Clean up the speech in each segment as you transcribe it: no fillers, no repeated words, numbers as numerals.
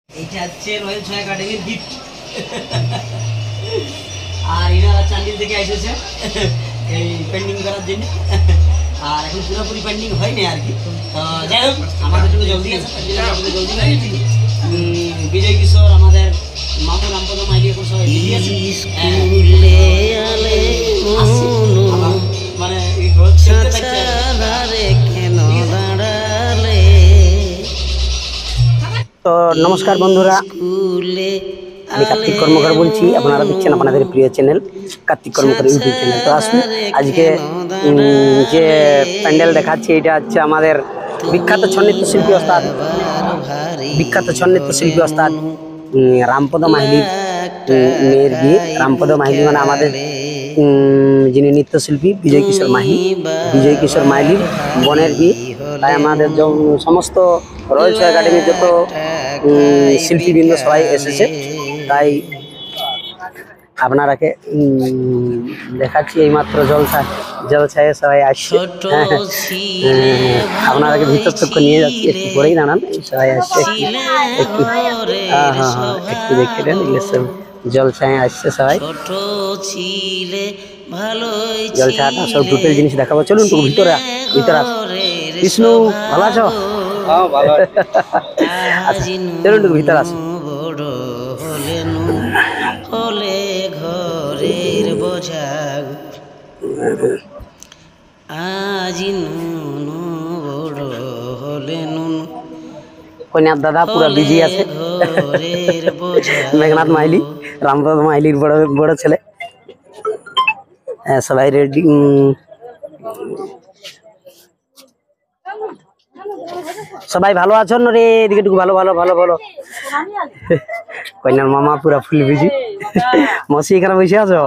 এইটা হচ্ছে রয়্যাল ছয় একাডেমির গিফট। আর এনারা চান্দিল থেকে এসেছে এই পেন্ডিং করার জন্য। আর এখন পুরোপুরি পেন্ডিং হয়নি আর কি। তো যাই হোক, আমাদের জন্য জলদি আছে, জলদি লাগিয়েছি। বিজয় কিশোর, আমাদের মামু রামপদ মাইলি, এখন সবাই বিজি আছে। মানে তো নমস্কার বন্ধুরা, আমি কার্তিক কর্মকার বলছি। আপনারা দেখছেন আপনাদের প্রিয় চ্যানেল কার্তিক কর্মকার ইউটিউব চ্যানেল। তো আসুন, আজকে যে প্যান্ডেল দেখাচ্ছি এটা হচ্ছে আমাদের বিখ্যাত ছৌ নৃত্যশিল্পী ওস্তাদ, রামপদ মাহিলির মেয়ের বিয়ে। রামপদ মাহিলি মানে আমাদের যিনি নৃত্যশিল্পী বিজয় কিশোর মাহিলির বোনের বিয়ে। তাই আমাদের সমস্ত রয়্যাল ছৌ একাডেমির যত শিল্পীবৃন্দ সবাই এসেছে। তাই আপনারাকে দেখাচ্ছি, এইমাত্র জলছায় সবাই আসছে। আপনারাকে ভিতর চক্ষু নিয়ে যাচ্ছি, একটু পরেই দাঁড়ান। সবাই আসছে, একটু একটু দেখে দেন। সব জলছায় আসছে সবাই। জলছায়াটা সব দুটোর জিনিস দেখাবো। চলুন একটু ভিতরে আস। বিষ্ণু, ভালো আছো? আচ্ছা, চলুন একটু ভিতরে আসুন। ঘরের বোঝা আজি নুনু বড় হলে নুনু। কন্যার দাদা পুরা বিজি আছে। মেঘনাথ মাইলি, রামপদ মাইলির বড় ছেলে। হ্যাঁ, সবাই রেডি। সবাই ভালো আছেন রে? এদিকে ভালো ভালো ভালো ভালো। কন্যার মামা পুরা ফুল বিজি। মসি এখানে বসে আছো?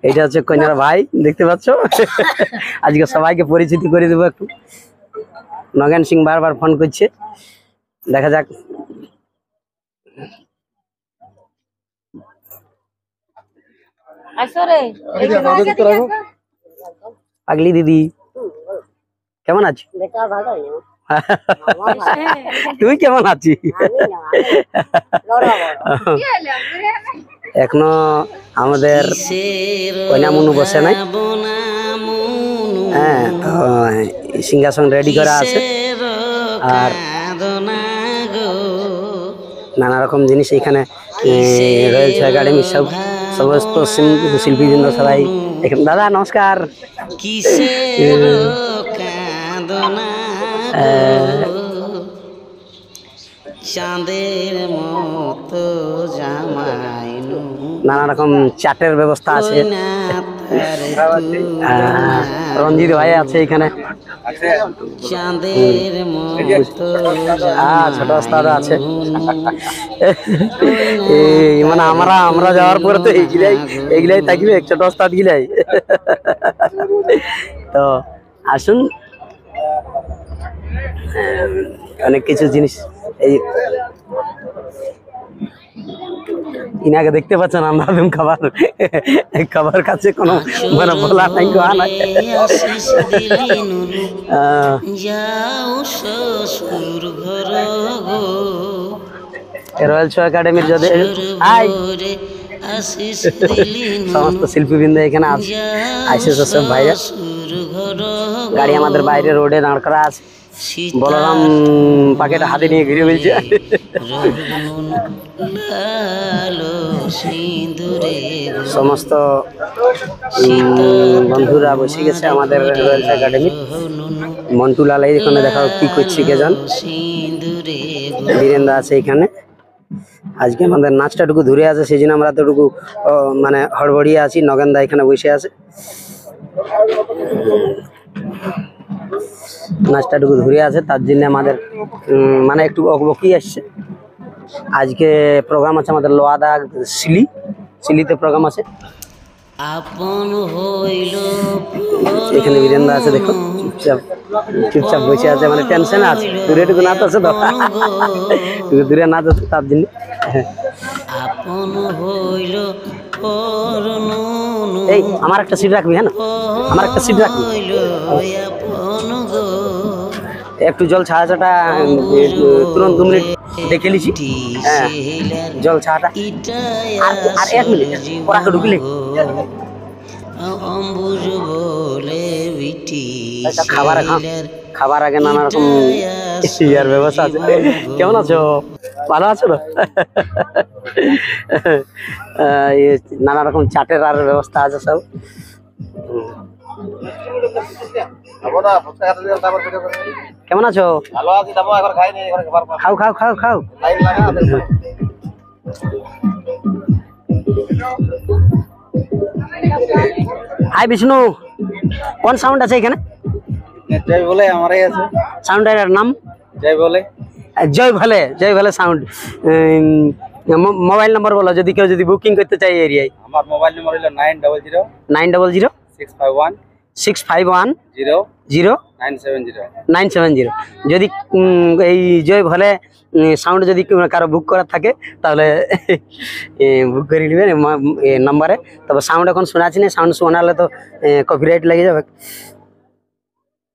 এটা হচ্ছে কন্যার ভাই, দেখতে পাচ্ছ। আজকে সবাইকে পরিচিতি করে দেবো একটু। নগেন সিং বারবার ফোন করছে, দেখা যাক। পাগলি দিদি কেমন আছিস? তুই কেমন আছিস? এখনো আমাদের কন্যা মুনু বসে নাই। হ্যাঁ, তো সিংহাসন রেডি করা আছে। আর নানা রকম জিনিস এখানে রয়্যাল ছৌ একাডেমির সমস্ত শিল্পীবৃন্দ সবাই এখানে। দাদা নমস্কার। চাঁদের মতো জামাই, নানা রকম চাটের ব্যবস্থা আছে। রঞ্জিত ভাই আছে এখানে। চাঁদের মতো ছোট ওস্তাদ আছে। মানে আমরা যাওয়ার পরে তো এইগুলাই থাকবে, ছোট ওস্তাদ গিলাই। তো আসুন, অনেক কিছু জিনিস। এই ইনাকে দেখতে পাচ্ছেন, আমরা খাবার কাছে কোনো মানে বলা নাই। রয়্যাল ছৌ একাডেমির যদি সমস্ত শিল্পীবৃন্দ এখানে আসছে, সব ভাইরা। গাড়ি আমাদের বাইরে রোডে দাঁড় করা আছে। বলরাম পাকেটা হাতে নিয়ে ঘিরে বলছে। সমস্ত বন্ধুরা বসে গেছে আমাদের রয়্যাল ছৌ একাডেমি। মন্টুলাল এখানে দেখা কি করছে কে জান। বীরেন্দ্র আছে এখানে। আজকে আমাদের নাচটাটুকু ধরে আছে, সেই জন্য আমরা তোটুকু মানে হড়বড়িয়ে আছি। নগেনদা এখানে বসে আছে, নাচটাটুকু ধরে আছে, তার জন্য আমাদের মানে একটু অকবকি আসছে। আজকে প্রোগ্রাম আছে আমাদের লোয়াদা সিলিতে প্রোগ্রাম আছে। এখানে বীরেন্দ্র আছে, দেখো চুপচাপ বসে আছে, মানে টেনশনে আছে। দূরেটুকু নাচ আছে তো, দূরে নাচ আছে, তার জন্য। এই আমার একটা সিট রাখবি, হ্যাঁ না, আমার একটা সিট রাখবি। একটু জল ছাড়াটা তুরন্ত 2 মিনিট দেখে লিছি। হ্যাঁ জল ছাড়াটা আর 1 মিনিট পরাকে ঢুকলে খাবার আগে নানা রকম ইয়ার ব্যবস্থা আছে। কেমন আছো? ভালো আছো না? নানা রকম চাটের আর ব্যবস্থা আছে সব। কেমন আছো? খাও খাও খাও খাও। হাই বিষ্ণু, কোন সাউন্ড আছে এখানে? জয় বলে আমারই আছে সাউন্ডের নাম জয় বলে। জয় ভলে, জয় ভলে সাউন্ড। মোবাইল নাম্বার বলো যদি কেউ যদি বুকিং করতে চাই এরিয়ায়। আমার মোবাইল নাম্বার হলো 900 900 651 651 0 970। 970। যদি এই জয় ভলে সাউন্ড যদি কারো বুক করার থাকে তাহলে বুক করে নেবেন নাম্বারে। তবে সাউন্ড এখন শোনাচ্ছি না, সাউন্ড শোনালে তো কপিরাইট লেগে যাবে।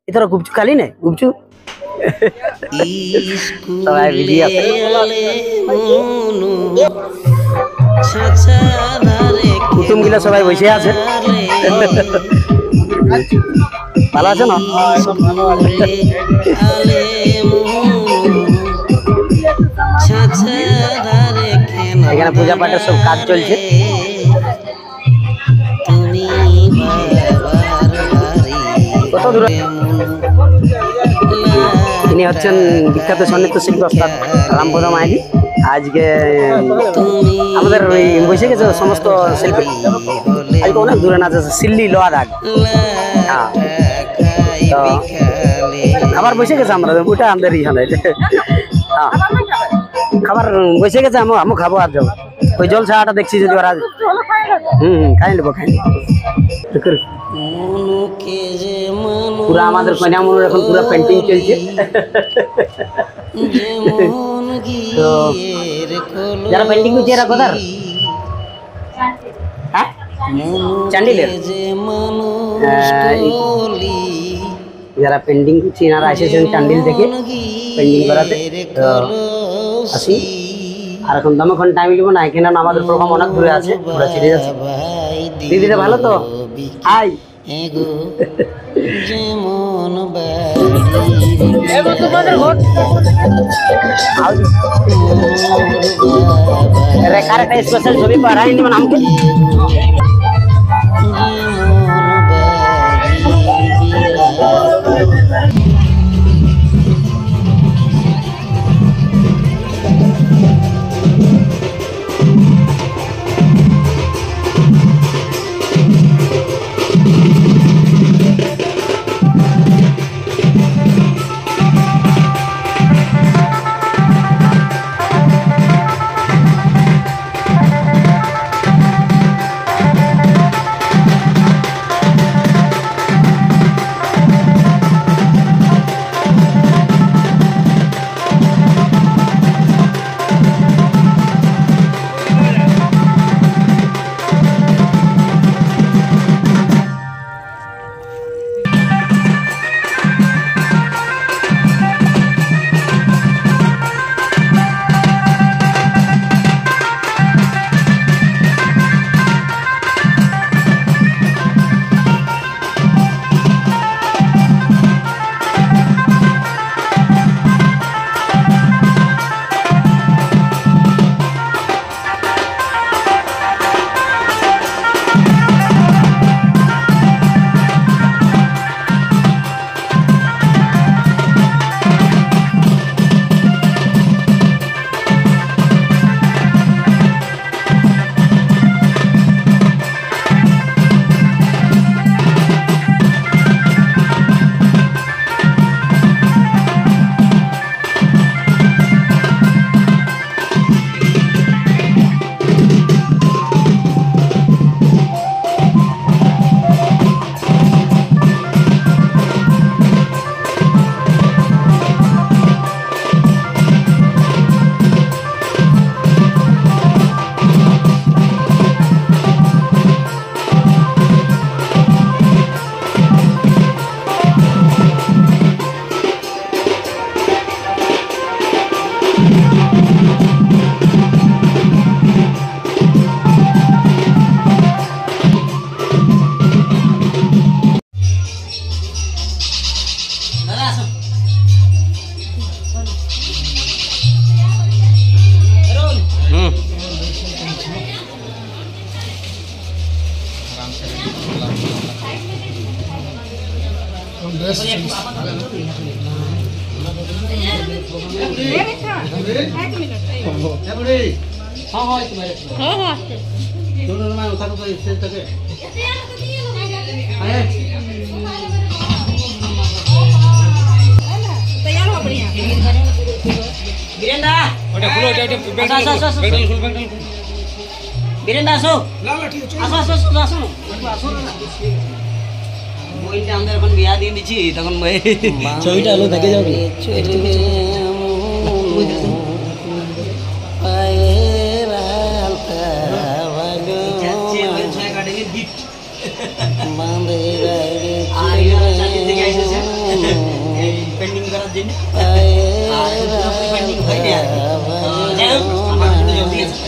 এতটা গুপচু খালি নেই গুপচু সবাই ভিডিও আছে। কুটুম গিলা সবাই বসে আছে। ভালো আছে না? এখানে পূজা পাঠের সব কাজ চলছে। কত দূর? তিনি হচ্ছেন বিখ্যাত সন্ন্যাস শিল্পী ওস্তাদ রামপদ মাইলি। আজকে আমাদের বসে গেছে সমস্ত শিল্পী। আজকে অনেক দূরে নাচ আছে, সিল্লি লোয়া দাগ। হ্যাঁ তো খাবার বসে গেছে, আমরা ওটা আমাদের এখানে। হ্যাঁ খাবার বসে গেছে, আমি খাবো আর যাবো। ওই জল ছাড়াটা দেখছি যদি ওরা খাই নেবো খাই নেবো। পুরা আমাদের কন্যামনুর এখন পুরা পেন্টিং চলছে। তো যারা পেন্টিং করছে এরা কোথার? হ্যাঁ চান্ডিলের। যারা পেন্টিং করছে এনারা এসেছেন চান্ডিল থেকে পেন্টিং করাতে। তো আসি আর এখন দমক্ষণ টাইম লিখবো না, এখানে আমাদের প্রোগ্রাম অনেক দূরে আছে, পুরা ছেড়ে যাচ্ছে। দিদিটা ভালো তো? হাই একটা স্পেশাল ছবি পাঠাই নি মানে আমাকে। হ্যাঁ হ্যাঁ একটু বাইরে থাকো তো স্টেজ থেকে বীরেন্দা বীরেন্দা আসো আসো আসো আসো আসো আসো বইটা আমাদের এখন বিয়া দিয়ে দিচ্ছি তখন ছবিটা আলো দেখে যাবে পেন্ডিং করার জন্য পেন্ডিং হয়নি আর যাই হোক আমার জলদি আছে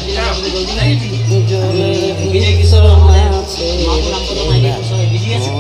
জলদি বিজয় কিশোর মামু নাম কত বিজি আছে